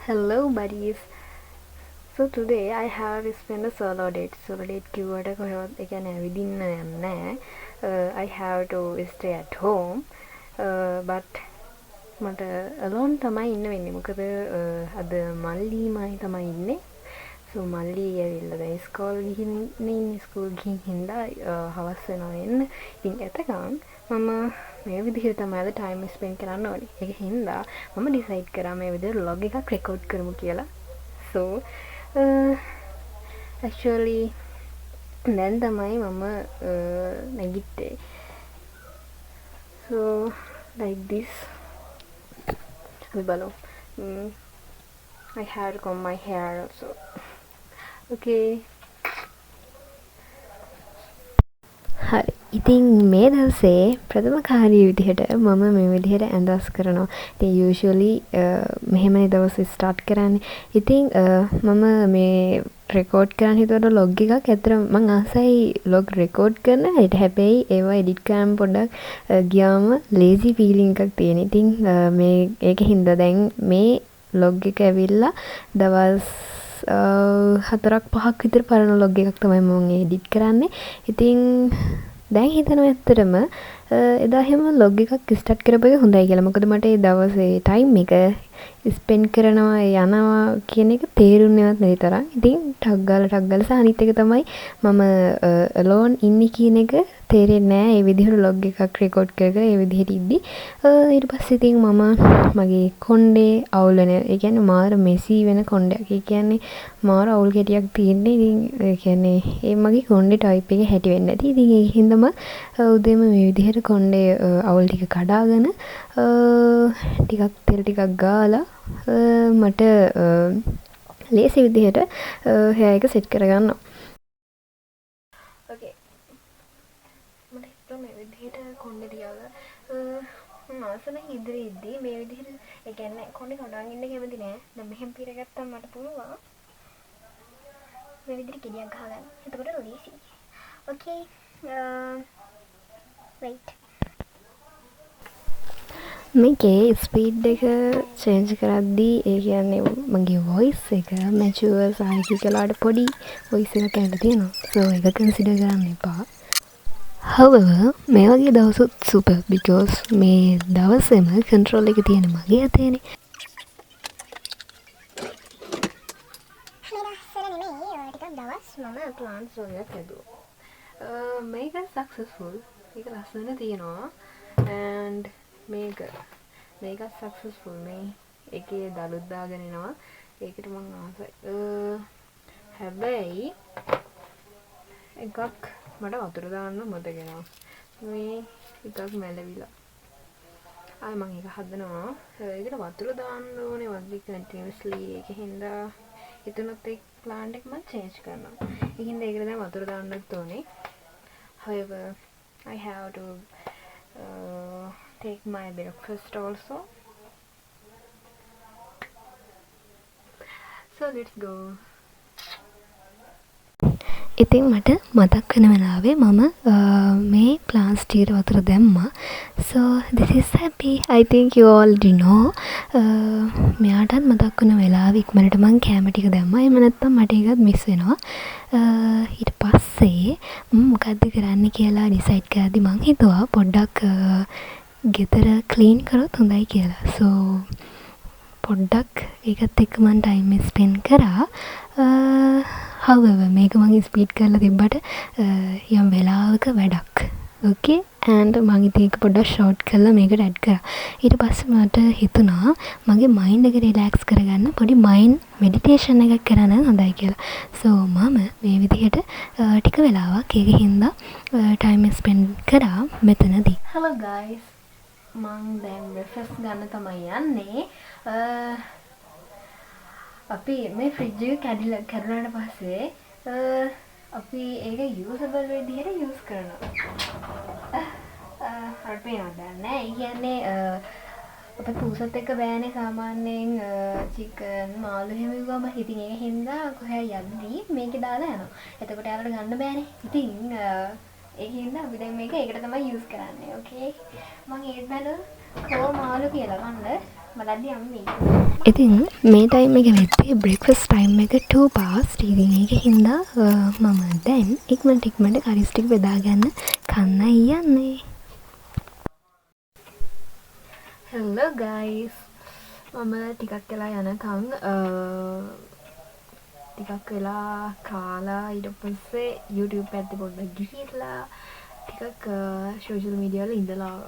Hello, buddies. So today I have spent a solo date. Solo date කිව්වට කොහෙවත් ඒ කියන්නේ ඇවිදින්න යන්නේ I have to stay at home. But මට alone තමයි ඉන්න වෙන්නේ. මොකද අද මල්ලි මයි තමයි ඉන්නේ. So මල්ලි ඇවිල්ලා දැන් ස්කෝල් ගිහින් ඉන්නේ. ස්කෝල් ගිහින් හින්දා හවස් වෙනවා එන්න. ඉතින් එතකන් මම මේ විදිහට තමයි අද ටයිම් ස්පෙන්ඩ් කරන්න ඕනේ. ඒක හින්දා මම ඩිසයිඩ් කරා මේ විදිහට vlog එකක් රෙකෝඩ් කරමු කියලා. So actually දැන් තමයි මම නැගිට්ටේ. So like this අපි බලමු. I have to comb my hair also. Okay. හරි. ඉතින් මේ දවසේ ප්‍රථම කාර්යය විදිහට මම මේ විදිහට ඇඳස් කරනවා. ඉතින් usually මෙහෙමයි දවස් ස්ටාර්ට් කරන්නේ. ඉතින් මම මේ රෙකෝඩ් කරන්න හිතුවට log එකක් ඇත්තටම මම ආසයි log රෙකෝඩ් කරන හැට. හැබැයි ඒවා එඩිට් කරන්න පොඩ්ඩක් ගියාම lazy feeling එකක් තියෙන. ඉතින් මේ ඒක හින්දා දැන් මේ log එක ඇවිල්ලා දවස් 4-5ක් විතර පරණ log එකක් තමයි මම එඩිට් කරන්නේ. ඉතින් දැන් හිතනවා ඇත්තටම එදා හැම log එකක් ස්ටාර්ට් කරපුවා හොඳයි කියලා. මොකද මට ඒ දවසේ ටයිම් එක ස්පෙන්ඩ් කරනවා යනවා කියන එක තේරුන්නේවත් නැති තරම්. ඉතින් ටක් ගාලා සහ අනිත් එක තමයි මම alone ඉන්නේ කියන එක තේරෙන්නේ නැහැ. ඒ විදිහට log එකක් රෙකෝඩ් කර ඒ විදිහට ඉද්දි ඊට පස්සේ ඉතින් මම මගේ කොණ්ඩේ අවුල් වෙන ඒ කියන්නේ මාර මෙසි වෙන කොණ්ඩයක්. ඒ කියන්නේ මාර අවුල් ගැටියක් තියෙන්නේ. ඉතින් ඒ කියන්නේ ඒ මගේ කොණ්ඩේ ටයිප් එකේ හැටි වෙන්නේ නැති. ඉතින් ඒ හින්දාම උදේම මේ විදිහට කොණ්ඩේ අවුල් ටික කඩාගෙන ටිකක් තෙල් ටිකක් ගාලා මට ලේසි විදිහට hair එක සෙට් කරගන්නවා. Okay. මට හිතුවා මේ විදිහට කොණ්ඩේ තියාලා මම ආසන ඉදිරියේදී මේ විදිහට ඒ කියන්නේ කොණ්ඩේ කඩාගෙන ඉන්න කැමති නෑ. දැන් මෙහෙම පිරගත්තම මට පුළුවන් මේ විදිහට කෙඩියක් ගහගන්න. එතකොට ලේසි. Okay. Wait. මේකේ ස්පීඩ් එක චේන්ජ් කරද්දී ඒ කියන්නේ මගේ වොයිස් එක මැචුවර් සාහිති කළාට පොඩි වොයිස් එකක් ඇවිල්ලා තියෙනවා. So ඒක කන්සිඩර් කරන්න එපා. However මේ වගේ දවසුත් super because මේ දවසේම control එක තියෙන මගේ අතේනේ. දවස් මම plans වලට හැදුවා. මේක successful. ඒක ලස්සන තියෙනවා. And මේක සක්සස්ෆුල් මේ එකේ දලුත් දාගෙන එනවා. ඒකට මම ආසයි. හැබැයි එකක් මට වතුර දාන්න මතක වෙනවා. මේ එකක් මැලවිලා. ආයි මම ඒක හදනවා. ඒකට වතුර දාන්න ඕනේ වගේ කන්ටිනියස්ලි. ඒක හින්දා එතනත් ඒ ප්ලාන්ට් එක මම චේන්ජ් කරනවා. ඒ හින්දා ඒකට දැන් වතුර දාන්නත් ඕනේ. However I have to take my breakfast also. So let's go. ඉතින් මට මතක් වෙන වෙලාවේ මම මේ plants ටිකට වතුර දැම්මා. So this is happy. I think you already know. මෙයාටත් මතක් වෙන වෙලාවේ ඉක්මනට මම කැම ටික දැම්මා. එහෙම නැත්නම් මට ඒකත් මිස් වෙනවා. ඊට පස්සේ මොකද්ද කරන්න කියලා ඩිසයිඩ් කරද්දි මම හිතුවා පොඩ්ඩක් ගෙදර ක්ලීන් කරොත් හොඳයි කියලා. So පොඩ්ඩක් ඒකත් එක්ක මම ටයිම් ස්පෙන්ඩ් කරා. However මේක මම ස්පීඩ් කරලා තිබ්බට යම් වෙලාවක වැඩක්. Okay and මම ඉතින් ඒක පොඩ්ඩක් ෂෝට් කරලා මේකට ඇඩ් කරා. ඊට පස්සේ මට හිතුණා මගේ මයින්ඩ් එක රිලැක්ස් කරගන්න පොඩි මයින්ඩ් මෙඩිටේෂන් එකක් කරන්න හොඳයි කියලා. So මම මේ විදිහට ටික වෙලාවක් ඒක හින්දා ටයිම් ස්පෙන්ඩ් කරා මෙතනදී. Hello guys. මම දැන් බ්‍රෙක්ෆාස්ට් ගන්න තමයි යන්නේ. අපි මේ ෆ්‍රිජ් එක කැඩුණාට පස්සේ අපි ඒක යූසබල් විදිහට යූස් කරනවා. හරියට පේනවද නැහැ. ඒ කියන්නේ අපේ පූසත් එක්ක බෑනේ සාමාන්‍යයෙන් චිකන් මාළු එහෙම විවම ඉතින් ඒක හින්දා කොහේ යද්දී මේක දාලා යනවා. එතකොට යාලට ගන්න බෑනේ. ඉතින් ඒක හින්දා අපි දැන් මේක ඒකට තමයි යූස් කරන්නේ. ඕකේ. මම ඒත් බැලුවා කො මාළු කියලා ගන්න. ඉතින් මේ ටයිම් එක වෙද්දී බ්‍රෙක්ෆාස්ට් ටයිම් එක 2 past. ඉතින් ඒක හින්දා මම දැන් ඉක්මනට කරිස් ටික බෙදාගන්න කන්නයි යන්නේ. Hello guys. මම ටිකක් වෙලා යනකම් ටිකක් වෙලා කාලා ඊට පස්සේ YouTube පැත්තේ පොඩ්ඩක් ගිහිල්ලා ටිකක් සෝෂල් මීඩියා වල ඉඳලා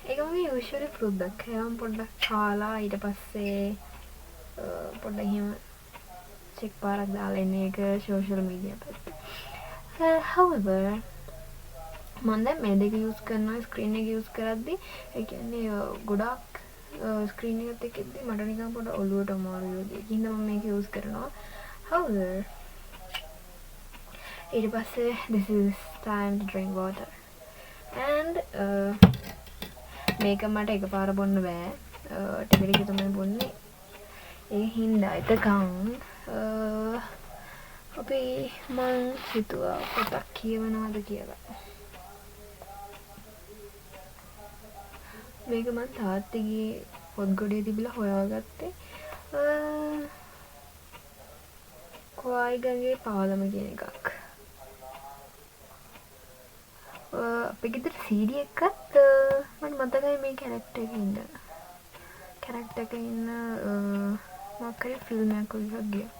ඒක මගේ යූෂුවලි පුරුද්දක්. ඒවම පොඩ්ඩක් කාලා ඊට පස්සේ පොඩ්ඩක් එහෙම චෙක් පාරක් දාලා එන එක සෝෂල් මීඩියා පැත්තේ. However මම දැන් මේ දෙක යූස් කරනවා ස්ක්‍රීන් එක යූස් කරද්දි ඒ කියන්නේ ගොඩක් ස්ක්‍රීන් එකත් එක්ක ඉද්දි මට නිකන් පොඩ ඔළුවට අමාරුයි වගේ. ඒකින්ද මම මේක යූස් කරනවා. However ඊට පස්සේ this is time to drink water and මේක මට එකපාර බොන්න බෑ. ටික ටික තමයි බොන්නේ. ඒ හින්දා එතකන් අපි මං හිතුවා පොතක් කියවනවද කියලා. මේක මං තාත්තගේ පොත් ගොඩේ තිබිලා හොයාගත්තේ. කොයිගගේ පාලම කියන එකක්. අපේ ගෙදර CD එකත් මට මතකයි මේ කැරක්ටර් එකේ ඉන්න. කැරක්ටර් එකේ ඉන්න මොකක් හරි ෆිල්ම් එකක් වගේ එකක් ගියා.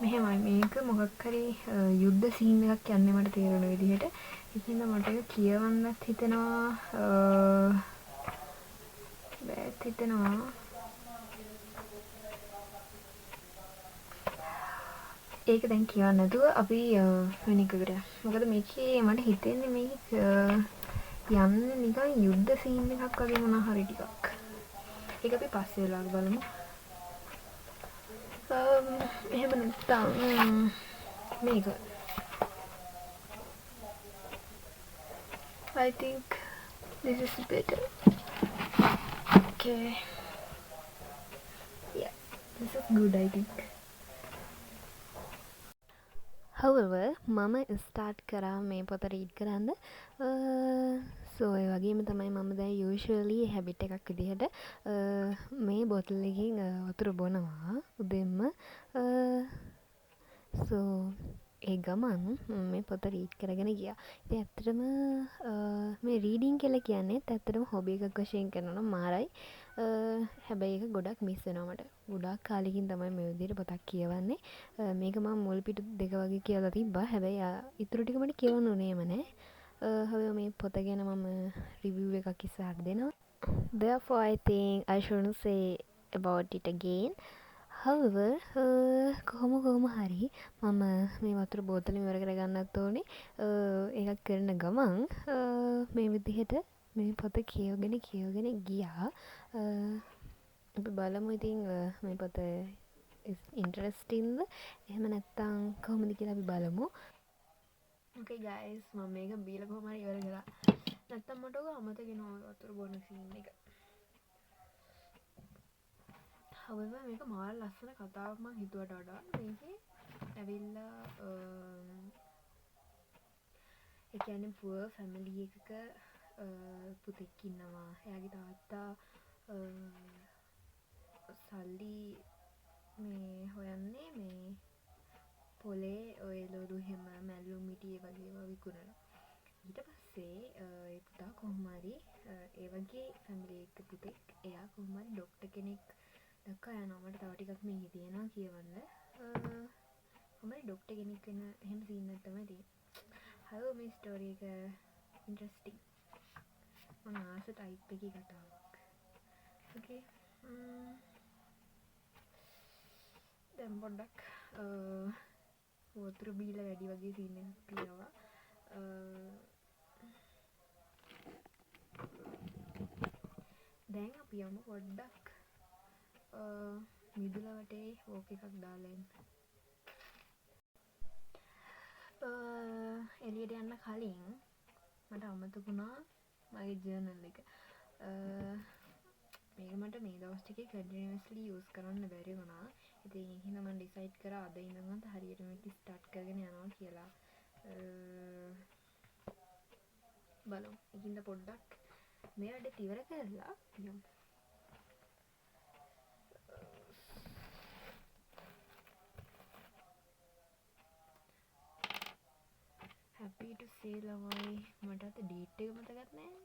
මෙහෙමයි මේක මොකක් හරි යුද්ධ සීන් එකක් යන්නේ මට තේරෙන විදිහට. ඒකින්ද මට ඒක කියවන්නත් හිතෙනවා බෑත් හිතෙනවා. ඒක දැන් කියවන්න නැතුව අපි වෙන එකකට. මොකද මේකේ මට හිතෙන්නේ මේක යන්නේ නිකන් යුද්ධ සීන් එකක් වගේ මොනවා හරි ටිකක්. ඒක අපි පස්සේ වෙලාවක බලමු. එහෙම නැත්නම් මේක I think this is better. Okay. Yeah, this is good I think. However මම ස්ටාර්ට් කරා මේ පොත රීඩ් කරන්න. සෝ ඒ වගේම තමයි මම දැන් යූෂුවලි හැබිට් එකක් විදිහට මේ බොටල් එකකින් වතුර බොනවා උදෙන්ම. සෝ ඒ ගමන් මේ පොත රීඩ් කරගෙන ගියා. ඉතින් ඇත්තටම මේ රීඩින් කියලා කියන්නේ ඇත්තටම හොබි එකක් වශයෙන් කරනවා නම් මාරයි. හැබැයි ඒක ගොඩක් මිස් වෙනවා මට. ගොඩක් කාලෙකින් තමයි මේ විදිහට පොතක් කියවන්නේ. මේක මම මුල් පිටු 2 වගේ කියලා තිබ්බා. හැබැයි ඉතුරු ටික මට කියවන්න උනේම නෑ. හැබැයි මේ පොත ගැන මම රිවිව් එකක් ඉස්සරහට දෙනවා. Therefore I think I shouldn't say about it again. However කොහොම හරි මම මේ වතුර බෝතලෙ ඉවර කරගන්නත් ඕනේ. ඒකත් කරන ගමන් මේ විදිහට මේ පොත කියවගෙන ගියා. අපි බලමු ඉතින් මේ පොත ඉන්ටරෙස්ටිංද එහෙම නැත්නම් කොහොමද කියලා අපි බලමු. Okay guys මම මේක බීලා කොහොම හරි ඉවර කරා. නැත්නම් මට ඔක අමතක වෙනවා වතුර බොන සීන් එක. However මේක මාර ලස්සන කතාවක් මං හිතුවට වඩා මේකේ ඇවිල්ලා ඒ කියන්නේ poor family එකක පුතෙක් ඉන්නවා. එයාගේ තාත්තා සල්ලි මේ හොයන්නේ මේ පොලේ ඔය ලොඩු හැම මැල්ලුම් මිටි වගේ ඒවා විකුණනවා. ඊට පස්සේ ඒ පුතා කොහොම හරි ඒ වගේ ෆැමිලි එකක පුතෙක් එයා කොහොම හරි ડોක්ටර් කෙනෙක් දක්වා යනවා. මට තව ටිකක් මේකේ තියෙනවා කියවන්න. කොහොම හරි ડોක්ටර් කෙනෙක් වෙන එහෙම සීන් එකක් තමයි තියෙන්නේ. හරි මේ ස්ටෝරි එක ඉන්ටරෙස්ටිං. මම ආස ටයිප් එකේ කතාවක්. Okay. දැන් පොඩ්ඩක් වතුර බීලා වැඩි වගේ සීන් එකක් තියෙනවා. දැන් අපි යමු පොඩ්ඩක් මිදුල වටේ වෝක් එකක් දාලා එන්න. එළියට යන්න කලින් මට අමතක වුණා මගේ ජර්නල් එක. මේක මට මේ දවස් ටිකේ කන්ටිනියස්ලි යූස් කරන්න බැරි වුණා. ඉතින් ඒ හින්දා මම ඩිසයිඩ් කරා අද ඉඳන්වත් හරියට මේක ස්ටාර්ට් කරගෙන යනවා කියලා. බලමු. ඉතින්ද පොඩ්ඩක් මේ වැඩේ ඉවර කරලා යමු. happy to see ළමයි. මට අත ඩේට් එක මතකත් නැහැ.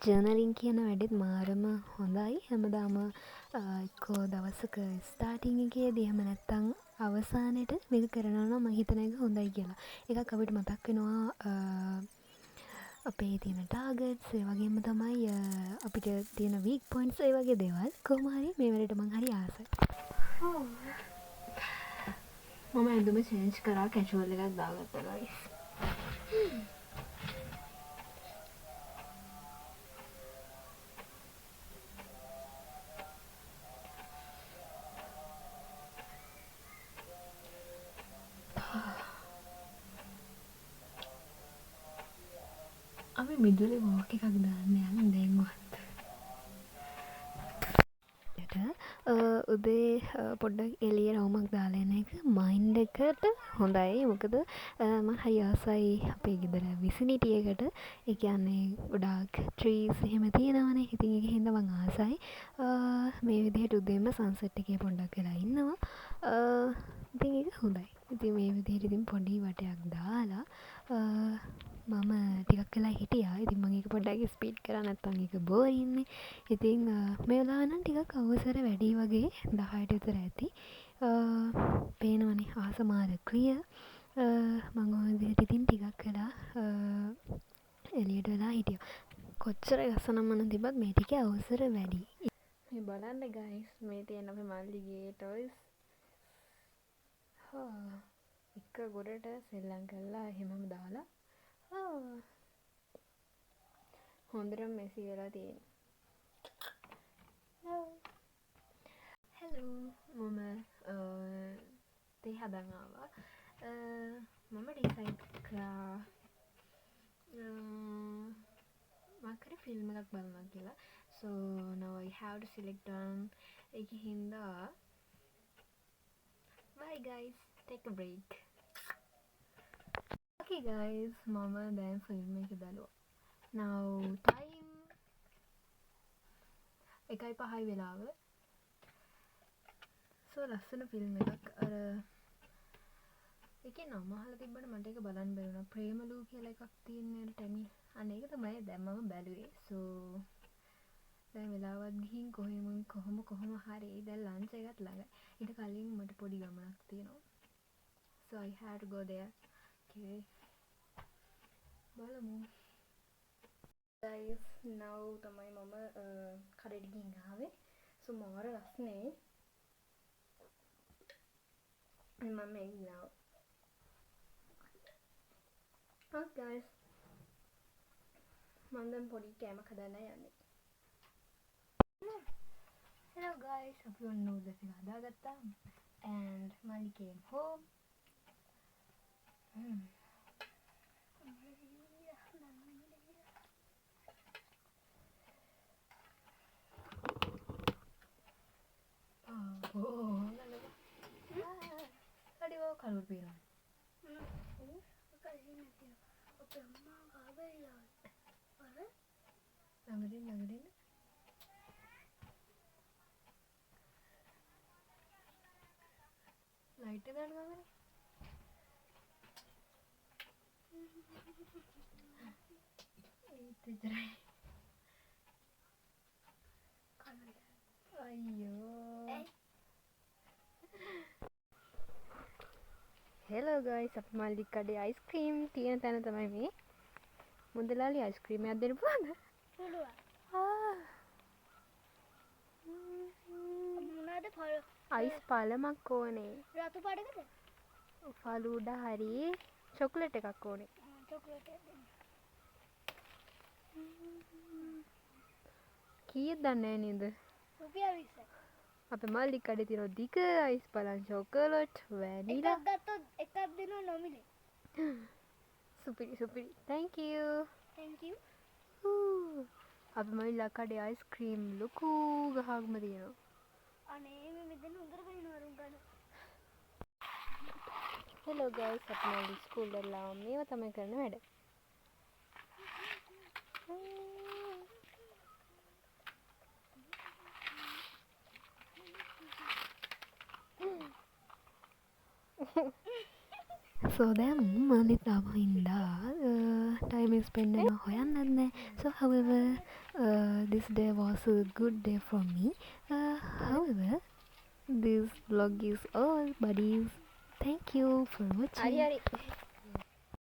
ජර්නලින් කියන වැඩෙත් මාරම හොඳයි. හැමදාම එක්කෝ දවසක ස්ටාර්ටින් එකේදී එහෙම නැත්තම් අවසානෙට මේක කරනවා නම් මම හිතන එක හොඳයි කියලා. එකක් අපිට මතක් වෙනවා අපේ තියෙන ටාගට්ස්, ඒ වගේම තමයි අපිට තියෙන වීක් පොයින්ට්ස්, ඒ වගේ දේවල්. කොහොම හරි මේ වැඩේට මං හරි ආසයි. මම ඇඳුම චේන්ජ් කරා කැජුවල් එකක් දාගත්තා guys. අපි මිදුලේ වෝක් එකක් දාන්න යන දැන්වත්. උදේ පොඩ්ඩක් එළිය රවුමක් දාලා එන එක මයින්ඩ් එකට හොඳයි. මොකද මම හරි ආසයි අපේ ගෙදර විසිනිටි එකට. ඒ කියන්නේ ගොඩාක් ට්‍රීස් එහෙම තියෙනවනේ. ඉතින් ඒක හින්දා මම ආසයි. මේ විදිහට උදේම සන්සෙට් එකේ පොඩ්ඩක් වෙලා ඉන්නවා. ඉතින් ඒක හොඳයි. ඉතින් මේ විදිහට ඉතින් පොඩි වටයක් දාලා මම ටිකක් වෙලා හිටියා. ඉතින් මම ඒක පොඩ්ඩක් ස්පීඩ් කරා නැත්නම් ඒක බෝරින් නේ. ඉතින් මේ වෙලාව නම් ටිකක් අවසර වැඩි වගේ 10ට විතර ඇති. පේනවනේ ආසමාර ක්ලියර්. මම ওই විදිහට ඉතින් ටිකක් වෙලා එළියට වෙලා හිටියා. කොච්චර ගසනම් මන තිබ්බත් මේ ටිකේ අවසර වැඩි. මේ බලන්න guys මේ තියෙන අපේ මල්ලිගේ toys. එක ගොඩට සෙල්ලම් කරලා එහෙමම දාලා හොඳටම මෙසි වෙලා තියෙනවා. හෙලෝ මම තේ හදන් ආවා. මම ඩිසයිඩ් කරා මක්කරි ෆිල්ම් එකක් බලනවා කියලා. So now I have to select one. ඒක හින්දා bye guys, take a break. Okay guys, මම දැන් ෆිල්ම් එක බලුවා. Now time 1:05 වෙලාව. So ලස්සන ෆිල්ම් එකක්. අර ඒකේ නම අහලා තිබ්බට මට ඒක බලන්න බැරි වුණා. ප්‍රේමලු කියලා එකක් තියෙන්නේ ටැමිල්. අන්න ඒක තමයි දැන් මම බැලුවේ. So දැන් වෙලාවත් ගිහින් කොහොම හරි දැන් ලන්ච් එකත් ළඟයි. ඊට කලින් මට පොඩි ගමනක් තියෙනවා. So I had to go there. Okay. බලමු. Guys, now තමයි මම කඩේට ගිහින් ආවේ. So මාර රස්නේ. මම now. Hi guys. මම දැන් පොඩි කෑමක් හදන්න යන්නේ. Hello guys, hope you all know that we හදාගත්තා. And Mali came home. Hadi wo kalur piran. Nagarin. Light එක දාන්න ගමනේ. ඒත් විතරයි. අයියෝ. Hello guys, අපි මල්ලි කඩේ අයිස්ක්‍රීම් තියෙන තැන තමයි මේ. මුදලාලි අයිස්ක්‍රීම් එකක් දෙන්න පුළුවන්ද? පුළුවන්. මොනවාද අයිස් පළමක් ඕනේ. රතු පාටකද? ෆලූඩා හරි චොක්ලට් එකක් ඕනේ. චොක්ලට් එකක් දෙන්න. කීයද දන්නේ නේද? රුපියල් 20ක්. අපේ මල්ලි කඩේ තියෙන දිග අයිස් පළම් චොකලට් වැනිලා. එකක් ගත්තොත් එකක් දෙනවා නොමිලේ. සුපිරි. Thank you. අපි මයිලා කඩේ අයිස්ක්‍රීම් ලොකු ගහක්ම තියෙනවා. අනේ මේ මෙතන හොඳට බහිනවා වරුන් ගන්න. හෙලෝ ගයිස් අපි මල්ලි ස්කූල් වලලා මේවා තමයි කරන වැඩ. So then මලිත් ආපහු හින්දා time spend කරන හොයන්නත් නැහැ. So however this day was a good day for me. However this vlog is all buddies. Thank you for watching. හරි හරි